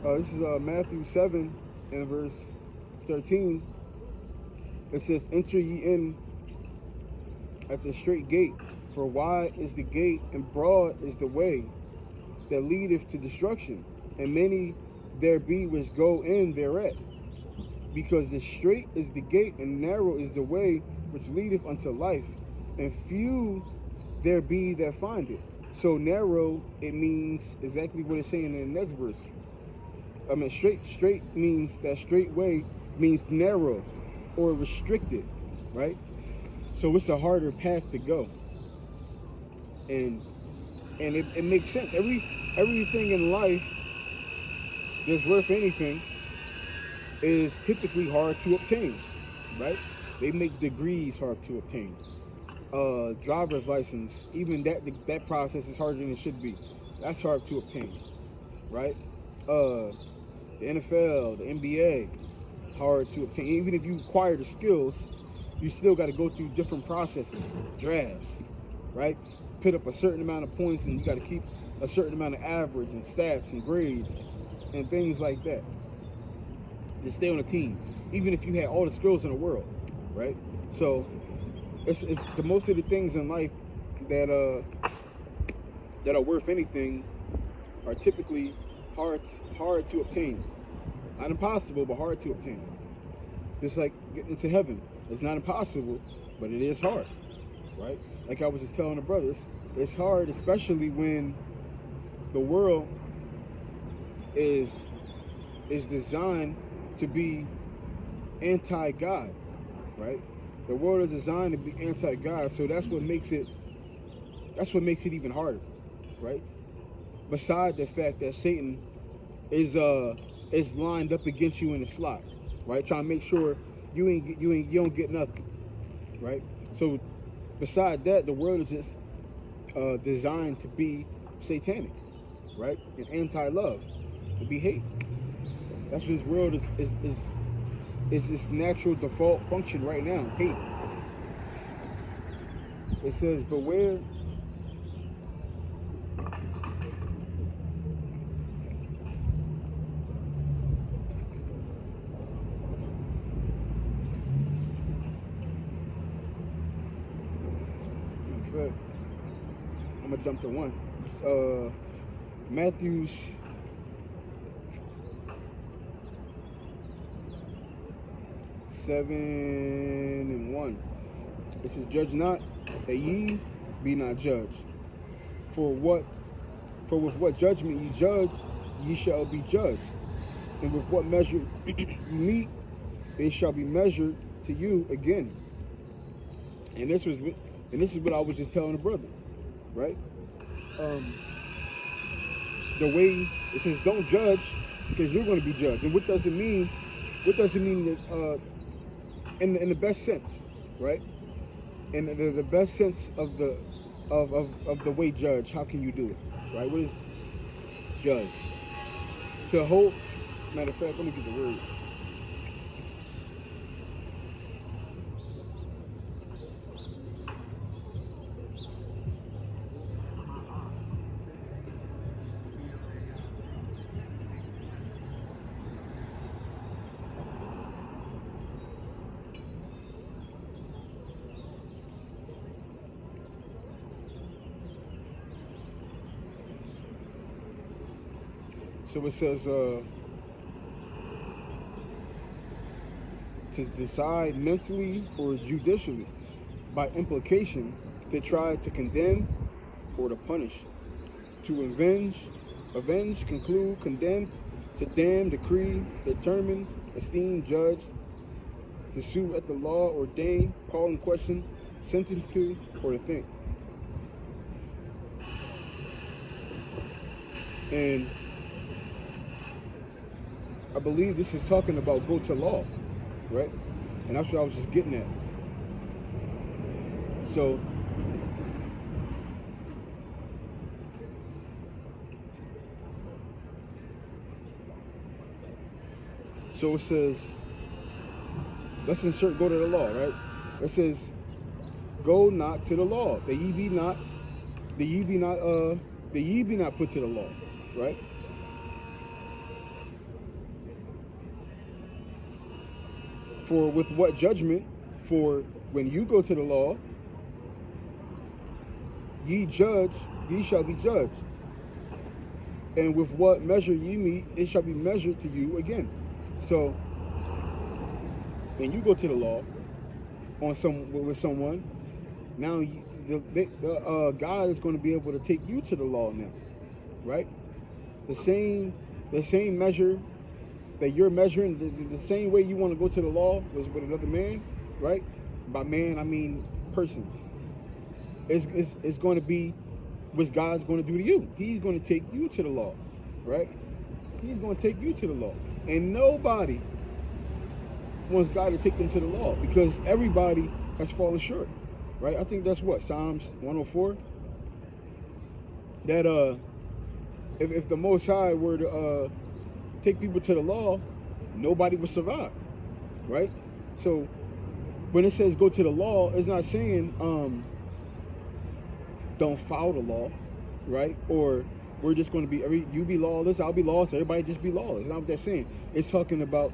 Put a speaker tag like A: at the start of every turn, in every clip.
A: This is Matthew 7 and verse 13. It says, "Enter ye in at the straight gate, for wide is the gate and broad is the way that leadeth to destruction, and many there be which go in thereat. Because the straight is the gate and narrow is the way which leadeth unto life, and few there be that find it." So narrow, it means exactly what it's saying in the next verse. I mean, straight means that straight way means narrow or restricted, right? So it's a harder path to go, and it makes sense. Everything in life that's worth anything is typically hard to obtain, right? They make degrees hard to obtain. Driver's license, even that process is harder than it should be. That's hard to obtain, right? Uh, the NFL, the NBA, hard to obtain. Even if you acquire the skills, you still got to go through different processes, drafts, right? Put up a certain amount of points, and you got to keep a certain amount of average and stats and grades and things like that to stay on a team, even if you had all the skills in the world, right? So it's the most of the things in life that that are worth anything are typically hard hard to obtain. Not impossible, but hard to obtain. Just like getting to heaven, it's not impossible, but it is hard, right? Like I was just telling the brothers, it's hard, especially when the world is is designed to be anti-God, right? The world is designed to be anti-God, so that's what makes it even harder, right? Beside the fact that Satan is is lined up against you in the slot, right? Trying to make sure you don't get nothing, right? So beside that, the world is just designed to be satanic, right? And anti-love, to be hate. That's what this world is its natural default function right now, hate. It says, "Beware." In fact, I'm gonna jump to one. Matthew's 7:1. It says, "Judge not, that ye be not judged. For what for with what judgment ye judge, ye shall be judged. And with what measure you meet, it shall be measured to you again." And this is what I was just telling the brother, right? Um, the way it says, "Don't judge, because you're going to be judged." And what does it mean? What does it mean that in the best sense, right? In the best sense of the way judge, how can you do it, right? What is judge? To hold. Matter of fact, let me get the word. So it says to decide mentally or judicially, by implication, to try to condemn or to punish, to avenge, conclude, condemn, to damn, decree, determine, esteem, judge, to sue at the law, ordain, call in question, sentence to, or to think. And I believe this is talking about go to law, right? And that's what I was just getting at. So so it says, let's insert go to the law, right? It says, "Go not to the law, that ye be not, that ye be not put to the law," right? For with what judgment, for when you go to the law, ye judge, ye shall be judged. And with what measure ye meet, it shall be measured to you again. So when you go to the law with someone, now God is going to be able to take you to the law now, right? The same measure that you're measuring, the same way you want to go to the law was with another man, right? By man, I mean person. It's going to be what God's going to do to you. He's going to take you to the law, right? He's going to take you to the law. And nobody wants God to take them to the law because everybody has fallen short, right? I think that's what, Psalms 104? That if the Most High were to take people to the law, nobody would survive, right? So when it says go to the law, it's not saying don't follow the law, right? Or we're just going to be, you be lawless, I'll be lawless, everybody just be lawless. It's not what that's saying. It's talking about,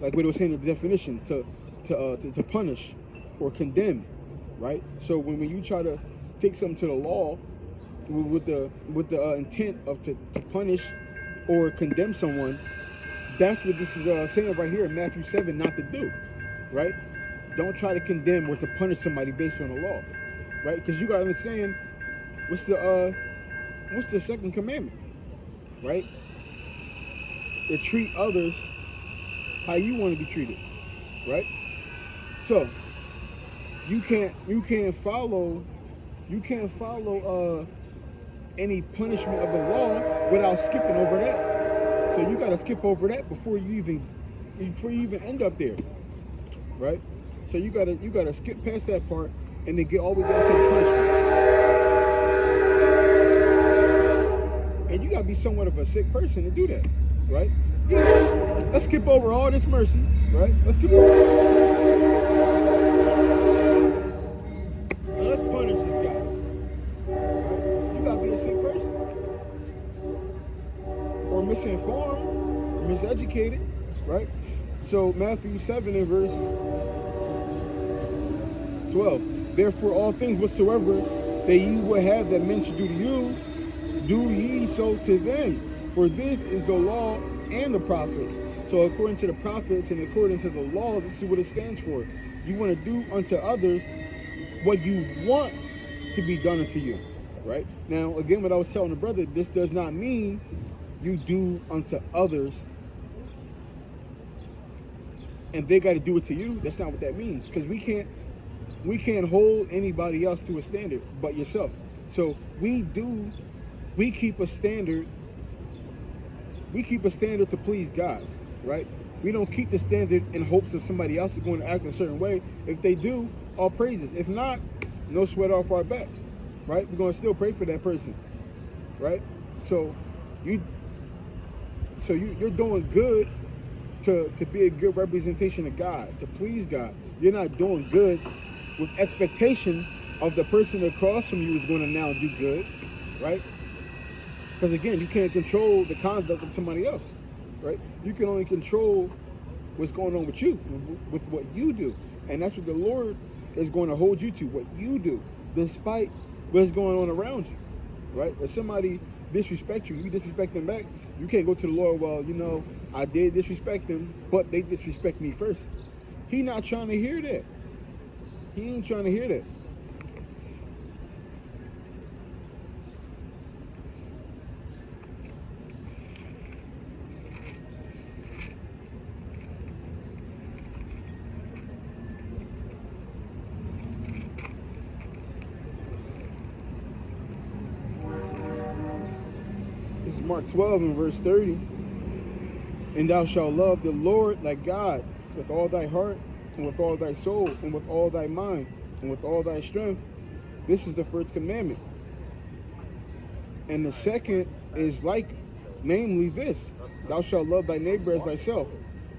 A: like what it was saying in the definition, to punish or condemn, right? So when you try to take something to the law with the intent of to punish or condemn someone, that's what this is saying right here in Matthew 7 not to do, right? Don't try to condemn or to punish somebody based on the law, right? Because you got to understand what's the second commandment, right? To treat others how you want to be treated, right? So you can't follow any punishment of the law without skipping over that. So you got to skip over that before you even end up there, right? So you gotta skip past that part and then get all the way down to the punishment. And you gotta be somewhat of a sick person to do that, right? Yeah. Let's skip over all this mercy, right? Let's skip over all this mercy. And let's punish this guy. Right? You gotta be a sick person. Or misinformed, or miseducated, right? So Matthew 7 and verse 12. Therefore all things whatsoever that ye would have that men should do to you, do ye so to them. For this is the law and the prophets. So according to the prophets and according to the law, this is what it stands for. You want to do unto others what you want to be done unto you, right? Now, again, what I was telling the brother, this does not mean you do unto others and they got to do it to you. That's not what that means, because we can't hold anybody else to a standard but yourself. So we keep a standard to please God, right? We don't keep the standard in hopes of somebody else is going to act a certain way. If they do, all praises. If not, no sweat off our back, right? We're going to still pray for that person, right? So you're doing good to be a good representation of God, to please God. You're not doing good with expectation of the person across from you is going to now do good, right? Because again, you can't control the conduct of somebody else, right? You can only control what's going on with you, with what you do. And that's what the Lord is going to hold you to, what you do, despite what's going on around you, right? If somebody disrespect you, you disrespect them back, you can't go to the Lord, well, you know, I did disrespect them, but they disrespect me first. He not trying to hear that. He ain't trying to hear that. This is Mark 12 and verse 30. And thou shalt love the Lord thy God with all thy heart, and with all thy soul, and with all thy mind, and with all thy strength. This is the first commandment. And the second is like, namely this, thou shalt love thy neighbor as thyself.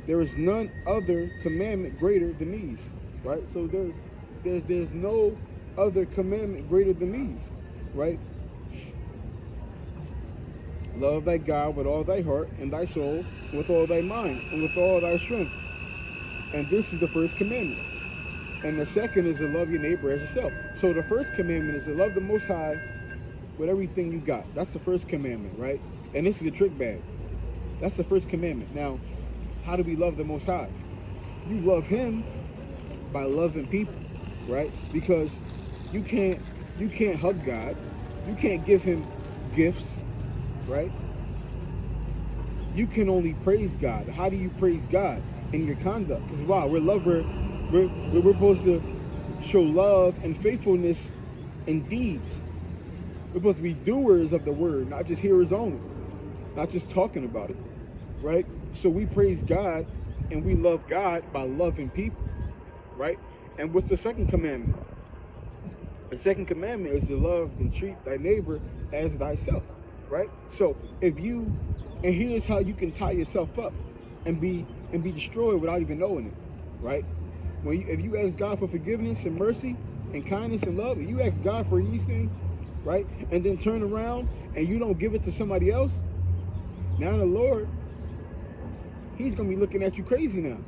A: There is none other commandment greater than these, right? So there's no other commandment greater than these, right? Love thy God with all thy heart and thy soul, with all thy mind, and with all thy strength. And this is the first commandment. And the second is to love your neighbor as yourself. So the first commandment is to love the Most High with everything you got. That's the first commandment, right? And this is a trick bag. That's the first commandment. Now, how do we love the Most High? You love Him by loving people, right? Because you can't hug God. You can't give Him gifts, right? You can only praise God. How do you praise God? In your conduct. Because wow, we're supposed to show love and faithfulness in deeds. We're supposed to be doers of the word, not just hearers only, not just talking about it, right? So we praise God and we love God by loving people, right? And what's the second commandment? The second commandment is to love and treat thy neighbor as thyself, right? So and here's how you can tie yourself up and be destroyed without even knowing it, right? If you ask God for forgiveness and mercy and kindness and love, and you ask God for these things, right, and then turn around and you don't give it to somebody else, now the Lord, He's gonna be looking at you crazy now,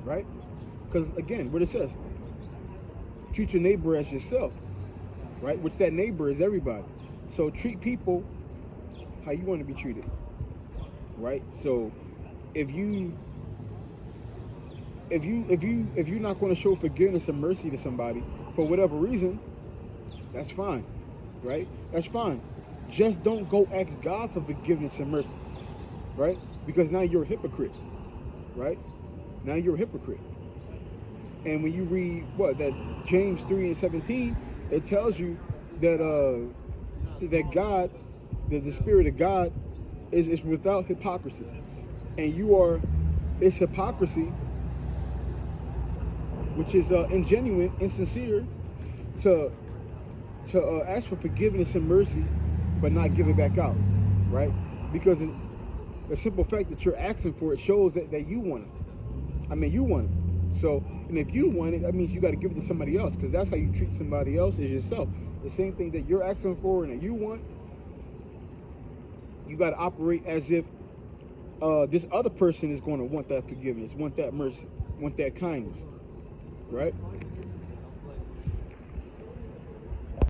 A: right? Because again, what it says, treat your neighbor as yourself, right? Which that neighbor is everybody. So treat people how you want to be treated, right? So if you're not going to show forgiveness and mercy to somebody for whatever reason, that's fine, right? That's fine. Just don't go ask God for forgiveness and mercy, right? Because now you're a hypocrite, right? Now you're a hypocrite. And when you read that James 3:17, it tells you that God, the Spirit of God, is without hypocrisy, and it's hypocrisy, which is ingenuine, insincere, to ask for forgiveness and mercy, but not give it back out, right? Because the simple fact that you're asking for it shows that you want it. I mean, you want it. So, and if you want it, that means you got to give it to somebody else, because that's how you treat somebody else as yourself. The same thing that you're asking for and that you want, you got to operate as if this other person is going to want that forgiveness, want that mercy, want that kindness, right?